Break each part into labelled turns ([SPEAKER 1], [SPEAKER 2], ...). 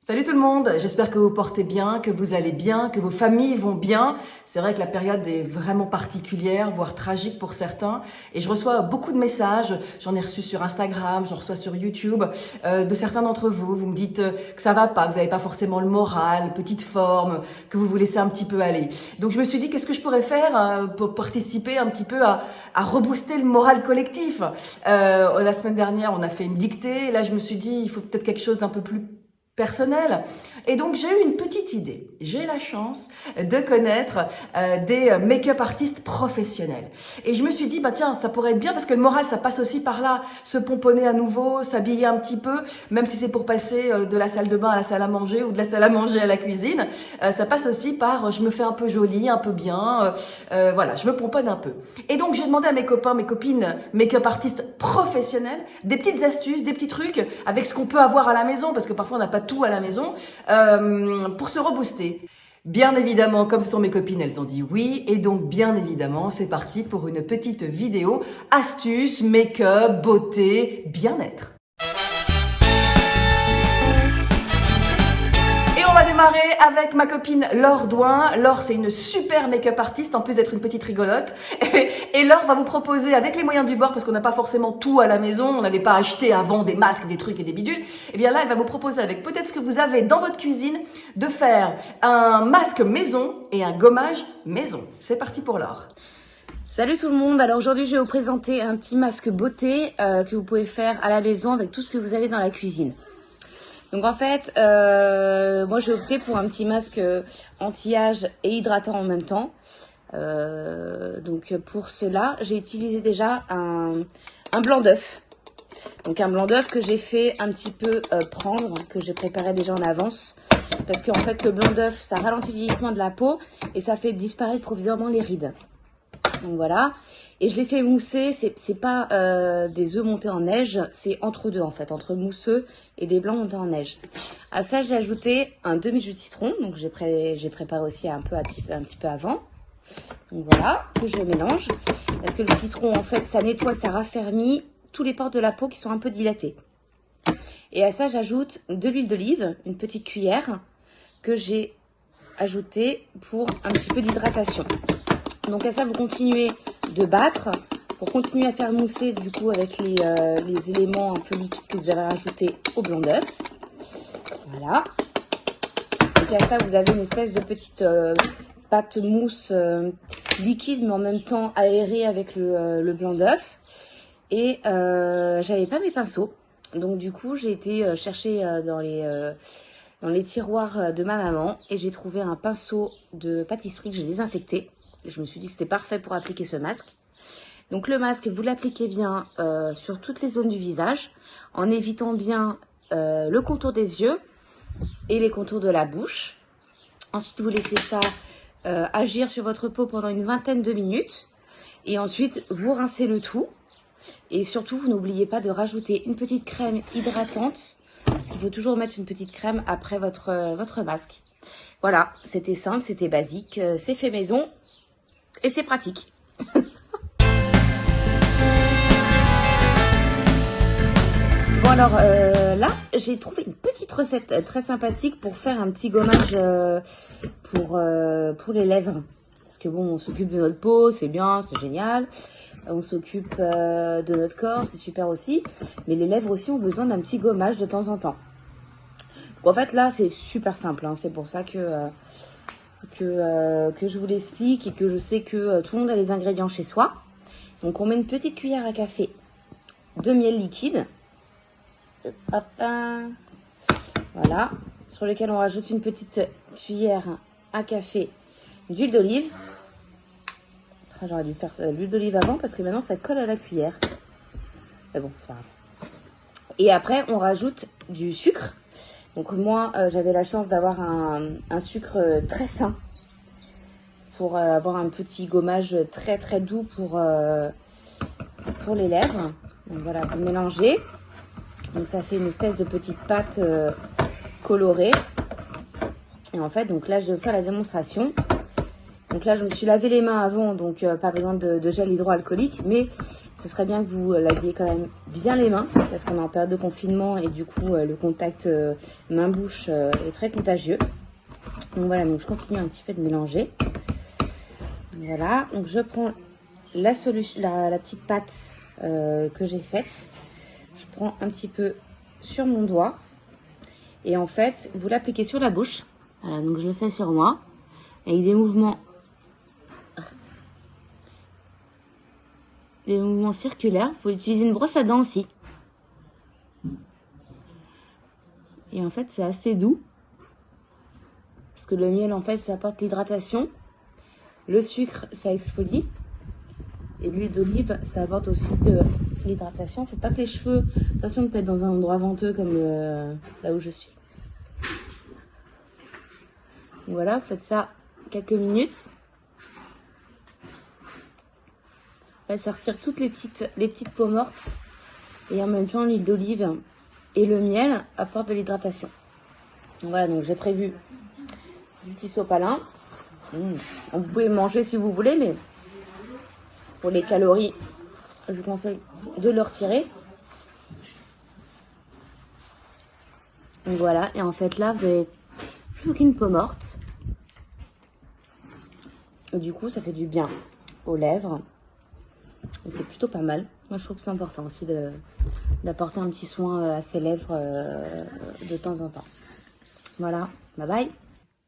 [SPEAKER 1] Salut tout le monde, j'espère que vous portez bien, que vous allez bien, que vos familles vont bien. C'est vrai que la période est vraiment particulière, voire tragique pour certains. Et je reçois beaucoup de messages, j'en ai reçu sur Instagram, j'en reçois sur YouTube, de certains d'entre vous. Vous me dites que ça va pas, que vous n'avez pas forcément le moral, petite forme, que vous vous laissez un petit peu aller. Donc je me suis dit, qu'est-ce que je pourrais faire pour participer un petit peu à rebooster le moral collectif. La semaine dernière, on a fait une dictée. Et là, je me suis dit, il faut peut-être quelque chose d'un peu plus personnel. Et donc, j'ai eu une petite idée. J'ai la chance de connaître des make-up artistes professionnels. Et je me suis dit, bah tiens, ça pourrait être bien parce que le moral, ça passe aussi par là. Se pomponner à nouveau, s'habiller un petit peu, même si c'est pour passer de la salle de bain à la salle à manger ou de la salle à manger à la cuisine. Ça passe aussi par, je me fais un peu jolie, un peu bien. Voilà, je me pomponne un peu. Et donc, j'ai demandé à mes copains, mes copines, make-up artistes professionnels, des petites astuces, des petits trucs avec ce qu'on peut avoir à la maison, parce que parfois on n'a pas tout à la maison, pour se rebooster. Bien évidemment, comme ce sont mes copines, elles ont dit oui. Et donc, bien évidemment, c'est parti pour une petite vidéo astuces, make-up, beauté, bien-être. On va démarrer avec ma copine Laure Douin. Laure, c'est une super make-up artiste, en plus d'être une petite rigolote. Et Laure va vous proposer, avec les moyens du bord, parce qu'on n'a pas forcément tout à la maison, on n'avait pas acheté avant des masques, des trucs et des bidules, et bien là, elle va vous proposer, avec peut-être ce que vous avez dans votre cuisine, de faire un masque maison et un gommage maison. C'est parti pour Laure.
[SPEAKER 2] Salut tout le monde, alors aujourd'hui je vais vous présenter un petit masque beauté que vous pouvez faire à la maison avec tout ce que vous avez dans la cuisine. Donc en fait, moi j'ai opté pour un petit masque anti-âge et hydratant en même temps. Donc pour cela, j'ai utilisé déjà un blanc d'œuf. Donc un blanc d'œuf que j'ai fait un petit peu prendre, que j'ai préparé déjà en avance. Parce qu'en fait le blanc d'œuf, ça ralentit le vieillissement de la peau et ça fait disparaître provisoirement les rides. Donc voilà. Et je l'ai fait mousser, c'est pas des œufs montés en neige, c'est entre deux en fait, entre mousseux et des blancs montés en neige. À ça, j'ai ajouté un demi-jus de citron, donc j'ai préparé aussi un petit peu avant. Donc voilà, que je mélange. Parce que le citron, en fait, ça nettoie, ça raffermit tous les pores de la peau qui sont un peu dilatés. Et à ça, j'ajoute de l'huile d'olive, une petite cuillère, que j'ai ajoutée pour un petit peu d'hydratation. Donc à ça, vous continuez de battre pour continuer à faire mousser du coup avec les éléments un peu liquides que vous avez rajoutés au blanc d'œuf. Voilà. Et à ça, vous avez une espèce de petite pâte mousse liquide mais en même temps aérée avec le blanc d'œuf. Et j'avais pas mes pinceaux. Donc du coup, j'ai été chercher dans les tiroirs de ma maman et j'ai trouvé un pinceau de pâtisserie que j'ai désinfecté. Je me suis dit que c'était parfait pour appliquer ce masque. Donc le masque, vous l'appliquez bien sur toutes les zones du visage, en évitant bien le contour des yeux et les contours de la bouche. Ensuite, vous laissez ça agir sur votre peau pendant une vingtaine de minutes. Et ensuite, vous rincez le tout. Et surtout, vous n'oubliez pas de rajouter une petite crème hydratante. Parce qu'il faut toujours mettre une petite crème après votre masque. Voilà, c'était simple, c'était basique, c'est fait maison. Et c'est pratique. Bon alors là, j'ai trouvé une petite recette très sympathique pour faire un petit gommage pour les lèvres. Parce que bon, on s'occupe de notre peau, c'est bien, c'est génial. On s'occupe de notre corps, c'est super aussi. Mais les lèvres aussi ont besoin d'un petit gommage de temps en temps. Donc en fait là, c'est super simple. Hein, c'est pour ça que je vous l'explique et que je sais que tout le monde a les ingrédients chez soi. Donc on met une petite cuillère à café de miel liquide. Hop là. Voilà. Sur lequel on rajoute une petite cuillère à café d'huile d'olive. J'aurais dû faire l'huile d'olive avant parce que maintenant ça colle à la cuillère. Mais bon, c'est pas grave. Et après on rajoute du sucre. Donc moi, j'avais la chance d'avoir un sucre très fin pour avoir un petit gommage très très doux pour les lèvres. Donc voilà, vous mélangez. Donc ça fait une espèce de petite pâte colorée. Et en fait, donc là, je vais faire la démonstration. Donc là, je me suis lavé les mains avant, donc pas besoin de gel hydroalcoolique, mais ce serait bien que vous laviez quand même bien les mains, parce qu'on est en période de confinement et du coup, le contact main-bouche est très contagieux. Donc voilà, donc je continue un petit peu de mélanger. Voilà, donc je prends la solution, la petite pâte que j'ai faite. Je prends un petit peu sur mon doigt et en fait, vous l'appliquez sur la bouche. Voilà, donc je le fais sur moi avec des mouvements circulaires. Vous pouvez utiliser une brosse à dents aussi. Et en fait, c'est assez doux parce que le miel, en fait, ça apporte l'hydratation. Le sucre, ça exfolie. Et l'huile d'olive, ça apporte aussi de l'hydratation. Il ne faut pas que les cheveux, attention de ne pas être dans un endroit venteux comme là où je suis. Voilà, faites ça quelques minutes. On va sortir toutes les petites peaux mortes. Et en même temps, l'huile d'olive et le miel apportent de l'hydratation. Voilà, donc j'ai prévu un petit sopalin. Vous pouvez manger si vous voulez, mais pour les calories, je vous conseille de le retirer. Donc voilà, et en fait là, vous n'avez plus aucune peau morte. Et du coup, ça fait du bien aux lèvres. Et c'est plutôt pas mal. Moi, je trouve que c'est important aussi d'apporter un petit soin à ses lèvres de temps en temps. Voilà, bye bye.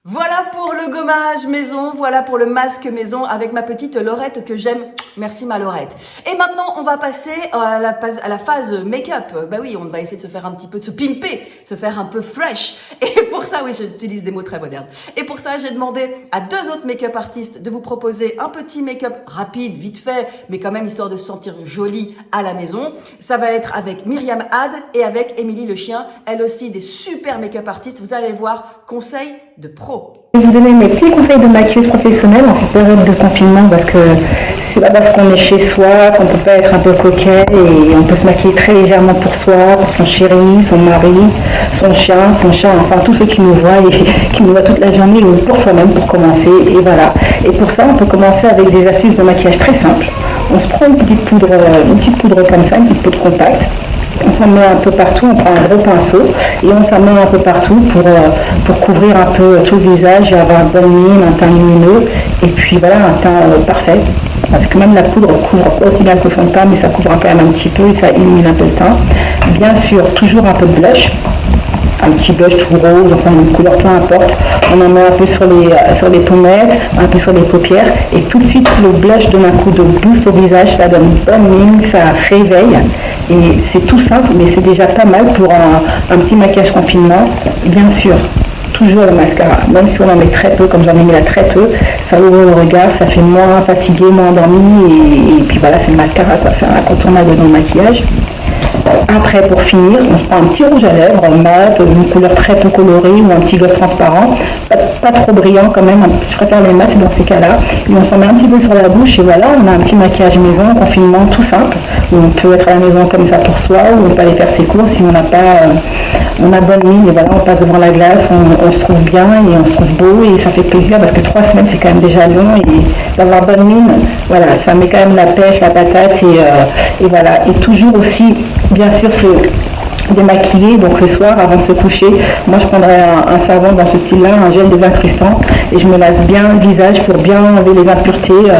[SPEAKER 1] Voilà pour le gommage maison, voilà pour le masque maison avec ma petite Laurette que j'aime. Merci ma Laurette. Et maintenant, on va passer à la phase make-up. Bah oui, on va essayer de se faire un petit peu, de se pimper, se faire un peu fresh. Et pour ça, oui, j'utilise des mots très modernes. Et pour ça, j'ai demandé à 2 autres make-up artistes de vous proposer un petit make-up rapide, vite fait, mais quand même histoire de se sentir jolie à la maison. Ça va être avec Myriam Had et avec Émilie le chien. Elle aussi, des super make-up artistes. Vous allez voir, conseil de pro.
[SPEAKER 3] Je vais vous donner mes petits conseils de maquilleuse professionnelle en cette période de confinement parce que c'est pas parce qu'on est chez soi qu'on peut pas être un peu coquet et on peut se maquiller très légèrement pour soi, pour son chéri, son mari, son chien, enfin tous ceux qui nous voient et qui nous voient toute la journée ou pour soi-même pour commencer et voilà. Et pour ça on peut commencer avec des astuces de maquillage très simples. On se prend une petite poudre comme ça, une petite poudre compacte. On s'en met un peu partout, on prend un gros pinceau et on s'en met un peu partout pour couvrir un peu tout le visage et avoir une bonne mine, un teint lumineux et puis voilà un teint parfait. Parce que même la poudre couvre aussi bien que le fond de teint, mais ça couvre quand même un petit peu et ça illumine un peu le teint. Bien sûr, toujours un peu de blush. Un petit blush tout rose, enfin une couleur peu importe. On en met un peu sur les pommettes, un peu sur les paupières et tout de suite le blush donne un coup de boost au visage, ça donne une bonne mine, ça réveille et c'est tout simple mais c'est déjà pas mal pour un petit maquillage confinement. Et bien sûr, toujours le mascara, même si on en met très peu, comme j'en ai mis là très peu, ça ouvre le regard, ça fait moins fatigué, moins endormi et puis voilà, c'est le mascara quoi, c'est un incontournable dans le maquillage. Après, pour finir, on se prend un petit rouge à lèvres mat, une couleur très peu colorée ou un petit gloss transparent, pas trop brillant quand même, je préfère les mats dans ces cas-là. Et on s'en met un petit peu sur la bouche et voilà, on a un petit maquillage maison, confinement tout simple, où on peut être à la maison comme ça pour soi, ou on peut aller faire ses courses si on n'a pas, on a bonne mine et voilà, on passe devant la glace, on se trouve bien et on se trouve beau et ça fait plaisir parce que 3 semaines c'est quand même déjà long et d'avoir bonne mine, voilà, ça met quand même la pêche, la patate et voilà. Et toujours aussi, bien sûr, se démaquiller, donc le soir avant de se coucher, moi je prendrais un savon dans ce style-là, un gel désincrustant et je me lave bien le visage pour bien enlever les impuretés.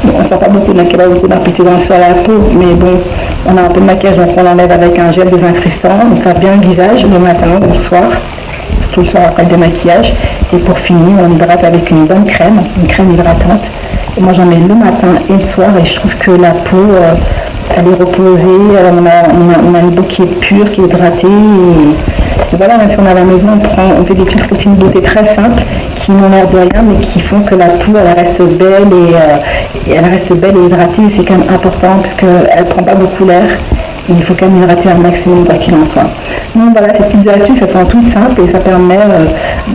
[SPEAKER 3] On ne sent pas beaucoup d'impuretés dans le soir à la peau, mais bon, on a un peu de maquillage donc on l'enlève avec un gel désincrustant, on lave bien le visage le matin ou le soir, surtout le soir après le démaquillage et pour finir on hydrate avec une bonne crème, une crème hydratante. Et moi j'en mets le matin et le soir et je trouve que la peau elle est reposée, on a une peau qui est pure, qui est hydratée et voilà, même si on est à la maison, on fait des petites routines de beauté très simples qui n'ont l'air de rien mais qui font que la peau elle reste belle et elle reste belle et hydratée et c'est quand même important parce qu'elle ne prend pas beaucoup l'air. Il faut quand même hydrater un maximum quoi qu'il en soit. Donc voilà, ces petites astuces, elles sont toutes simples et ça permet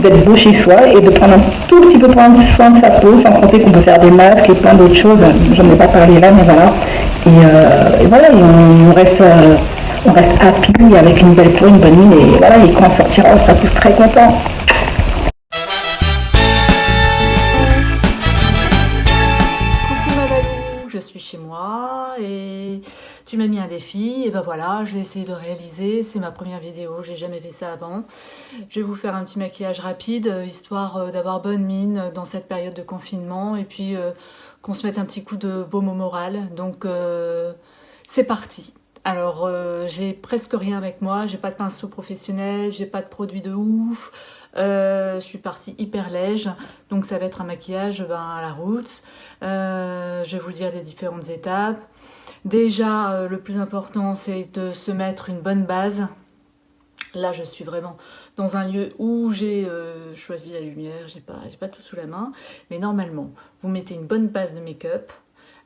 [SPEAKER 3] d'être beau chez soi et de prendre un tout petit peu soin de sa peau, sans compter qu'on peut faire des masques et plein d'autres choses. J'en ai pas parlé là, mais voilà. Et voilà, et on reste happy avec une belle peau, une bonne mine et voilà, et quand on sortira, on sera tous très contents.
[SPEAKER 4] tu m'as mis un défi, et ben voilà, je vais essayer de le réaliser. C'est ma première vidéo, j'ai jamais fait ça avant. Je vais vous faire un petit maquillage rapide, histoire d'avoir bonne mine dans cette période de confinement, et puis qu'on se mette un petit coup de baume au moral. Donc c'est parti. Alors j'ai presque rien avec moi, j'ai pas de pinceau professionnel, j'ai pas de produit de ouf. Je suis partie hyper léger, donc ça va être un maquillage à la roots. Je vais vous dire les différentes étapes. Déjà, le plus important, c'est de se mettre une bonne base. Là, je suis vraiment dans un lieu où j'ai choisi la lumière, j'ai pas tout sous la main. Mais normalement, vous mettez une bonne base de make-up,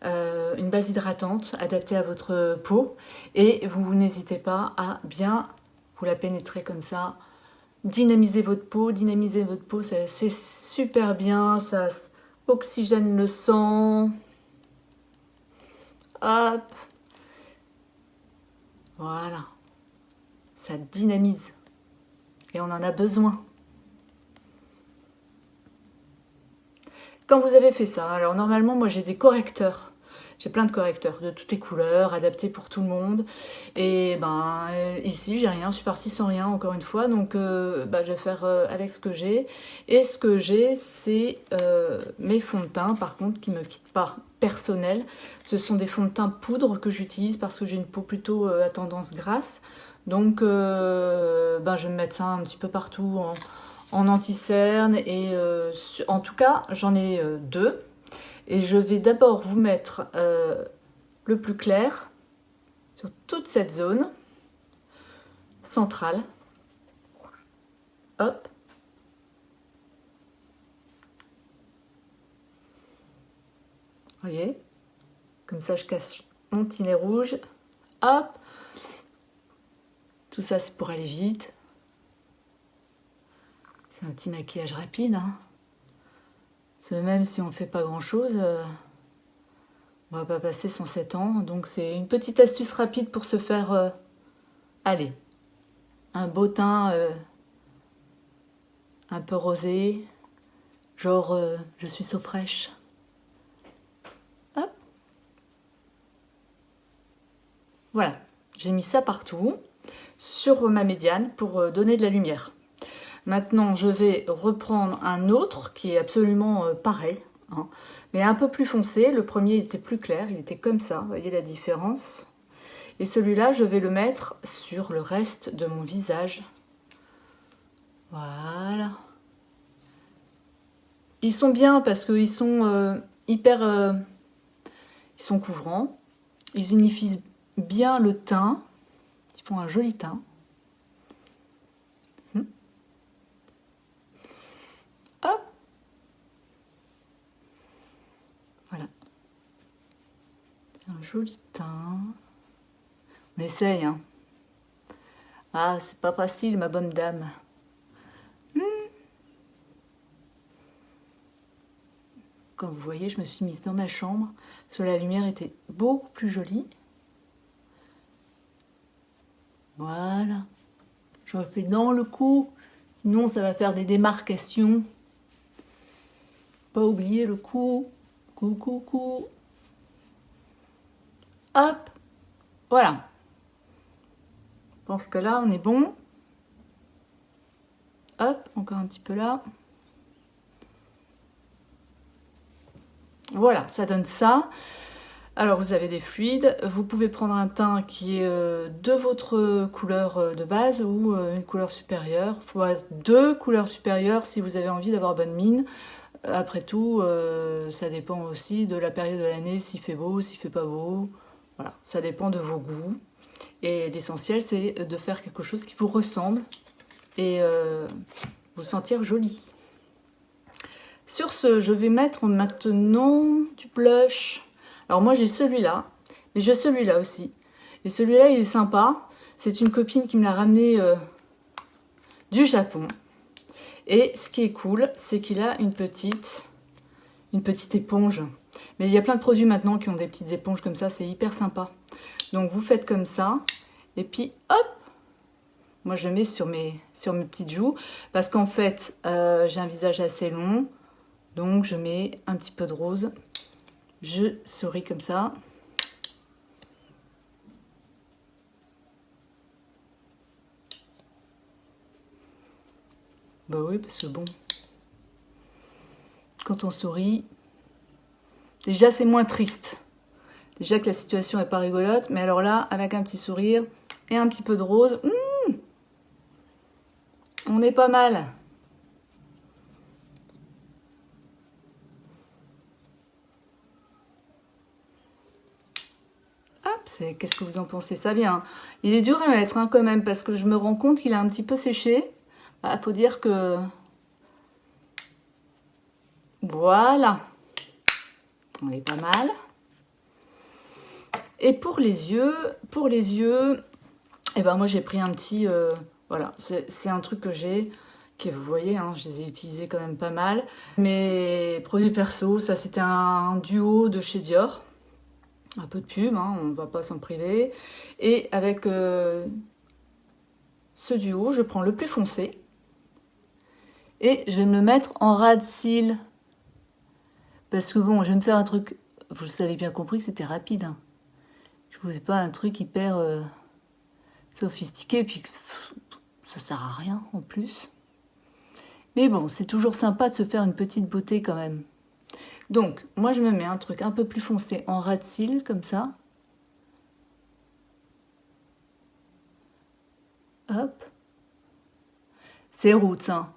[SPEAKER 4] une base hydratante adaptée à votre peau, et vous n'hésitez pas à bien vous la pénétrer comme ça. Dynamiser votre peau, c'est super bien, ça oxygène le sang. Hop, voilà, ça dynamise et on en a besoin. Quand vous avez fait ça, alors normalement moi j'ai des correcteurs. J'ai plein de correcteurs de toutes les couleurs, adaptés pour tout le monde. Et ici, j'ai rien, je suis partie sans rien encore une fois. Donc je vais faire avec ce que j'ai. Et ce que j'ai, c'est mes fonds de teint, par contre, qui ne me quittent pas personnels. Ce sont des fonds de teint poudre que j'utilise parce que j'ai une peau plutôt à tendance grasse. Donc je vais me mettre ça un petit peu partout en anti-cerne. Et en tout cas, j'en ai deux. Et je vais d'abord vous mettre le plus clair sur toute cette zone centrale. Hop. Vous voyez? Comme ça, je casse mon petit nez rouge. Hop. Tout ça, c'est pour aller vite. C'est un petit maquillage rapide, hein. Même si on ne fait pas grand chose, on va pas passer 107 ans. Donc c'est une petite astuce rapide pour se faire allez, un beau teint un peu rosé, genre je suis so fraîche. Hop. Voilà, j'ai mis ça partout sur ma médiane pour donner de la lumière. Maintenant, je vais reprendre un autre qui est absolument pareil, hein, mais un peu plus foncé. Le premier il était plus clair, il était comme ça, vous voyez la différence. Et celui-là, je vais le mettre sur le reste de mon visage. Voilà. Ils sont bien parce qu'ils sont hyper... ils sont couvrants. Ils unifient bien le teint. Ils font un joli teint. Hop. Voilà. C'est un joli teint. On essaye, hein. Ah, c'est pas facile, ma bonne dame. Comme vous voyez, je me suis mise dans ma chambre, parce que la lumière était beaucoup plus jolie. Voilà. Je refais dans le cou, sinon ça va faire des démarcations. Pas oublier le cou. Cou. Hop. Voilà. Je pense que là, on est bon. Hop, encore un petit peu là. Voilà, ça donne ça. Alors, vous avez des fluides. Vous pouvez prendre un teint qui est de votre couleur de base ou une couleur supérieure. Il faut deux couleurs supérieures si vous avez envie d'avoir bonne mine. Après tout, ça dépend aussi de la période de l'année, s'il fait beau, s'il fait pas beau. Voilà, ça dépend de vos goûts. Et l'essentiel, c'est de faire quelque chose qui vous ressemble et vous sentir jolie. Sur ce, je vais mettre maintenant du blush. Alors moi, j'ai celui-là, mais j'ai celui-là aussi. Et celui-là, il est sympa. C'est une copine qui me l'a ramené du Japon. Et ce qui est cool, c'est qu'il a une petite éponge. Mais il y a plein de produits maintenant qui ont des petites éponges comme ça, c'est hyper sympa. Donc vous faites comme ça, et puis hop, moi je le mets sur mes petites joues, parce qu'en fait, j'ai un visage assez long, donc je mets un petit peu de rose. Je souris comme ça. Bah oui, parce que bon, quand on sourit, déjà c'est moins triste. Déjà que la situation est pas rigolote, mais alors là, avec un petit sourire et un petit peu de rose, on est pas mal. Hop, qu'est-ce que vous en pensez? Ça vient. Il est dur à mettre quand même, parce que je me rends compte qu'il a un petit peu séché. Bah, faut dire que... Voilà. On est pas mal. Et pour les yeux, eh ben moi j'ai pris un petit... voilà, c'est un truc que j'ai, que vous voyez, hein, je les ai utilisés quand même pas mal. Mes produits perso, ça c'était un duo de chez Dior. Un peu de pub, hein, on ne va pas s'en priver. Et avec ce duo, je prends le plus foncé. Et je vais me le mettre en ras de cils. Parce que bon, je vais me faire un truc... Vous le savez bien compris que c'était rapide. Hein. Je voulais pas un truc hyper sophistiqué, puis ça sert à rien en plus. Mais bon, c'est toujours sympa de se faire une petite beauté quand même. Donc, moi je me mets un truc un peu plus foncé en ras de cils, comme ça. Hop. C'est roots, hein.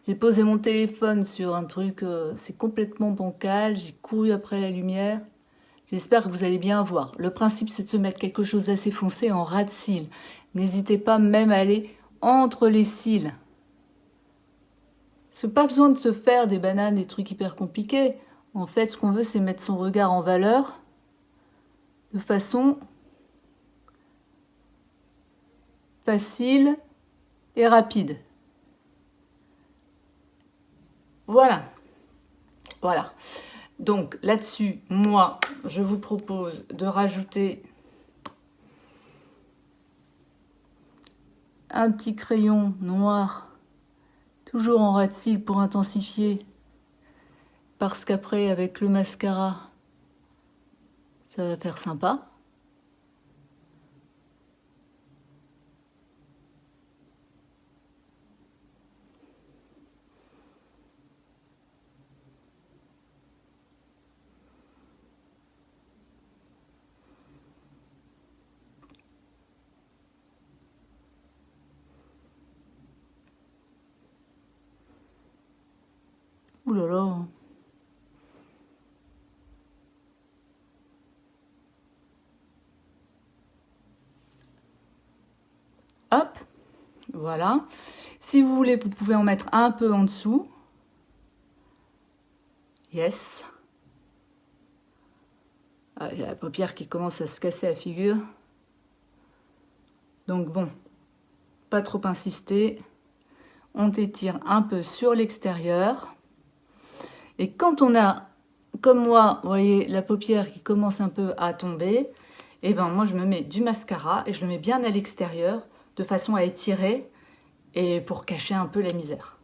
[SPEAKER 4] J'ai posé mon téléphone sur un truc, c'est complètement bancal, j'ai couru après la lumière. J'espère que vous allez bien voir. Le principe, c'est de se mettre quelque chose d'assez foncé en ras de cils. N'hésitez pas même à aller entre les cils. C'est pas besoin de se faire des bananes, des trucs hyper compliqués. En fait, ce qu'on veut, c'est mettre son regard en valeur de façon facile et rapide. Voilà. Voilà. Donc là-dessus, moi, je vous propose de rajouter un petit crayon noir, toujours en ras de cils pour intensifier, parce qu'après, avec le mascara, ça va faire sympa. Ouh là là. Hop, voilà. Si vous voulez, vous pouvez en mettre un peu en dessous. Yes. Ah, j'ai la paupière qui commence à se casser la figure. Donc bon, pas trop insister. On étire un peu sur l'extérieur. Et quand on a, comme moi, vous voyez, la paupière qui commence un peu à tomber, et ben moi je me mets du mascara et je le mets bien à l'extérieur de façon à étirer et pour cacher un peu la misère.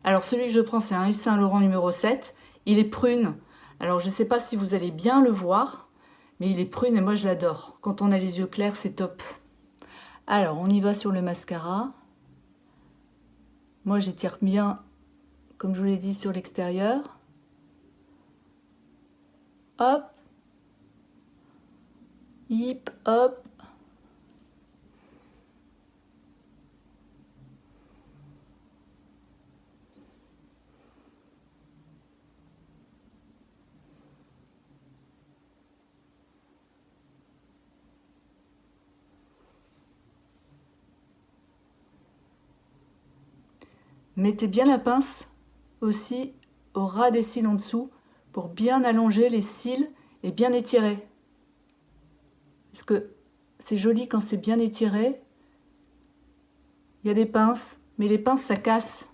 [SPEAKER 4] Alors celui que je prends, c'est un Yves Saint Laurent numéro 7. Il est prune. Alors je ne sais pas si vous allez bien le voir, mais il est prune et moi je l'adore. Quand on a les yeux clairs, c'est top. Alors on y va sur le mascara. Moi j'étire bien, comme je vous l'ai dit, sur l'extérieur. Hop. Hip, hop. Mettez bien la pince aussi au ras des cils en dessous pour bien allonger les cils et bien étirer. Parce que c'est joli quand c'est bien étiré. Il y a des pinces, mais les pinces ça casse.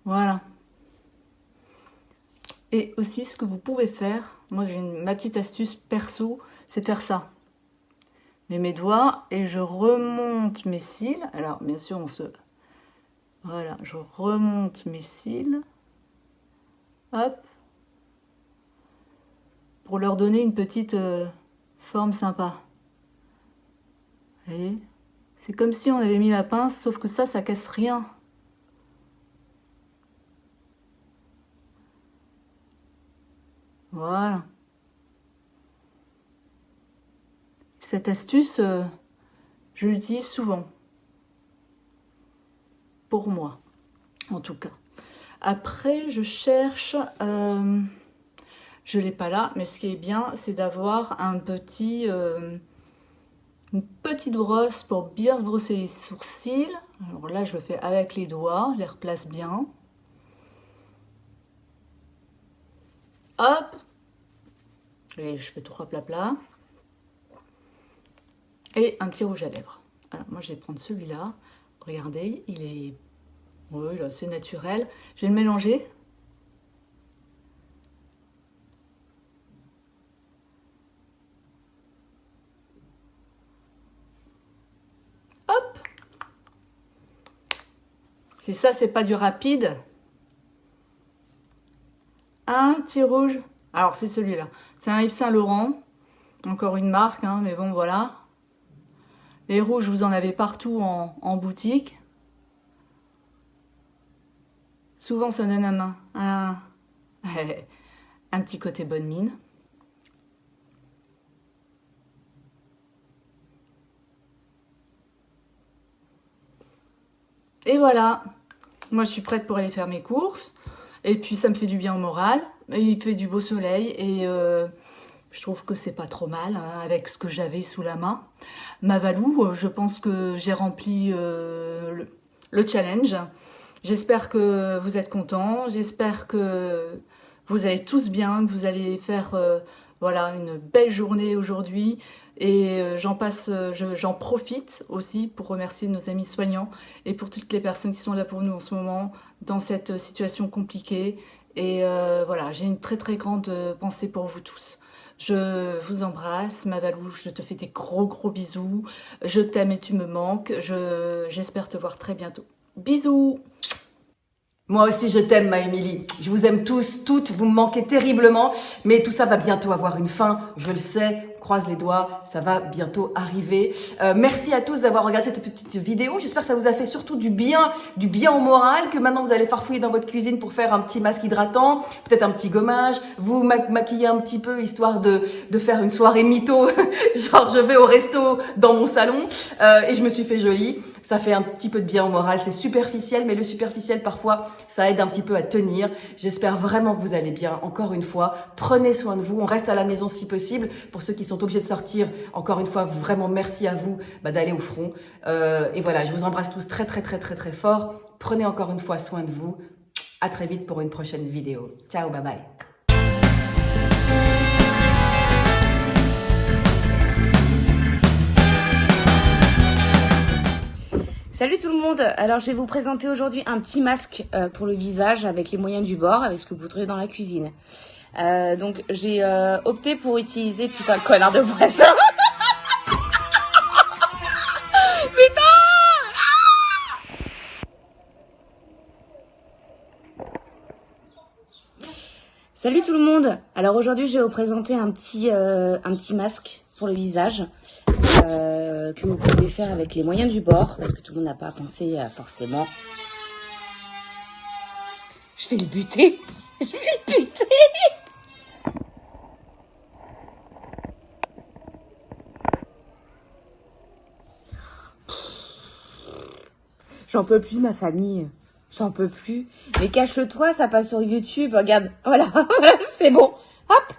[SPEAKER 4] Voilà. Et aussi ce que vous pouvez faire, moi j'ai ma petite astuce perso, c'est de faire ça. Je mets mes doigts et je remonte mes cils. Alors bien sûr on se... Voilà, je remonte mes cils. Hop. Pour leur donner une petite forme sympa. Vous voyez? C'est comme si on avait mis la pince, sauf que ça casse rien. Voilà. Cette astuce, je l'utilise souvent. Pour moi, en tout cas. Après, je cherche... je ne l'ai pas là, mais ce qui est bien, c'est d'avoir une petite brosse pour bien se brosser les sourcils. Alors là, je le fais avec les doigts, je les replace bien. Hop! Et je fais 3 plats. Et un petit rouge à lèvres. Alors, moi, je vais prendre celui-là. Regardez, il est... Oui, là, c'est naturel. Je vais le mélanger. Hop! Si ça, c'est pas du rapide. Un petit rouge. Alors, c'est celui-là. C'est un Yves Saint Laurent. Encore une marque, hein, mais bon, voilà. Les rouges, vous en avez partout en boutique. Souvent, ça donne un petit côté bonne mine. Et voilà. Moi, je suis prête pour aller faire mes courses. Et puis, ça me fait du bien au moral. Et il fait du beau soleil. Et je trouve que c'est pas trop mal hein, avec ce que j'avais sous la main. Ma Valou, je pense que j'ai rempli le challenge. J'espère que vous êtes contents. J'espère que vous allez tous bien, que vous allez faire voilà, une belle journée aujourd'hui. Et j'en profite aussi pour remercier nos amis soignants et pour toutes les personnes qui sont là pour nous en ce moment dans cette situation compliquée. Et voilà, j'ai une très très grande pensée pour vous tous. Je vous embrasse, ma Valou, je te fais des gros bisous. Je t'aime et tu me manques. J'espère te voir très bientôt. Bisous!
[SPEAKER 1] Moi aussi, je t'aime, ma Émilie. Je vous aime tous, toutes. Vous me manquez terriblement. Mais tout ça va bientôt avoir une fin. Je le sais. Croise les doigts. Ça va bientôt arriver. Merci à tous d'avoir regardé cette petite vidéo. J'espère que ça vous a fait surtout du bien au moral. Que maintenant, vous allez farfouiller dans votre cuisine pour faire un petit masque hydratant. Peut-être un petit gommage. Vous maquiller un petit peu, histoire de faire une soirée mytho. Genre, je vais au resto dans mon salon. Et je me suis fait jolie. Ça fait un petit peu de bien au moral. C'est superficiel, mais le superficiel, parfois, ça aide un petit peu à tenir. J'espère vraiment que vous allez bien. Encore une fois, prenez soin de vous. On reste à la maison si possible. Pour ceux qui sont obligés de sortir, encore une fois, vraiment merci à vous d'aller au front. Et voilà, je vous embrasse tous très fort. Prenez encore une fois soin de vous. À très vite pour une prochaine vidéo. Ciao, bye bye.
[SPEAKER 2] Salut tout le monde, alors je vais vous présenter aujourd'hui un petit masque pour le visage avec les moyens du bord, avec ce que vous trouvez dans la cuisine. Donc j'ai opté pour utiliser... Putain, connard de voisin. Putain. Salut tout le monde, alors aujourd'hui je vais vous présenter un petit masque pour le visage. Que vous pouvez faire avec les moyens du bord, parce que tout le monde n'a pas pensé à forcément. Je vais le buter. Je vais le buter. J'en peux plus, ma famille. J'en peux plus. Mais cache-toi, ça passe sur YouTube. Regarde, voilà, c'est bon. Hop.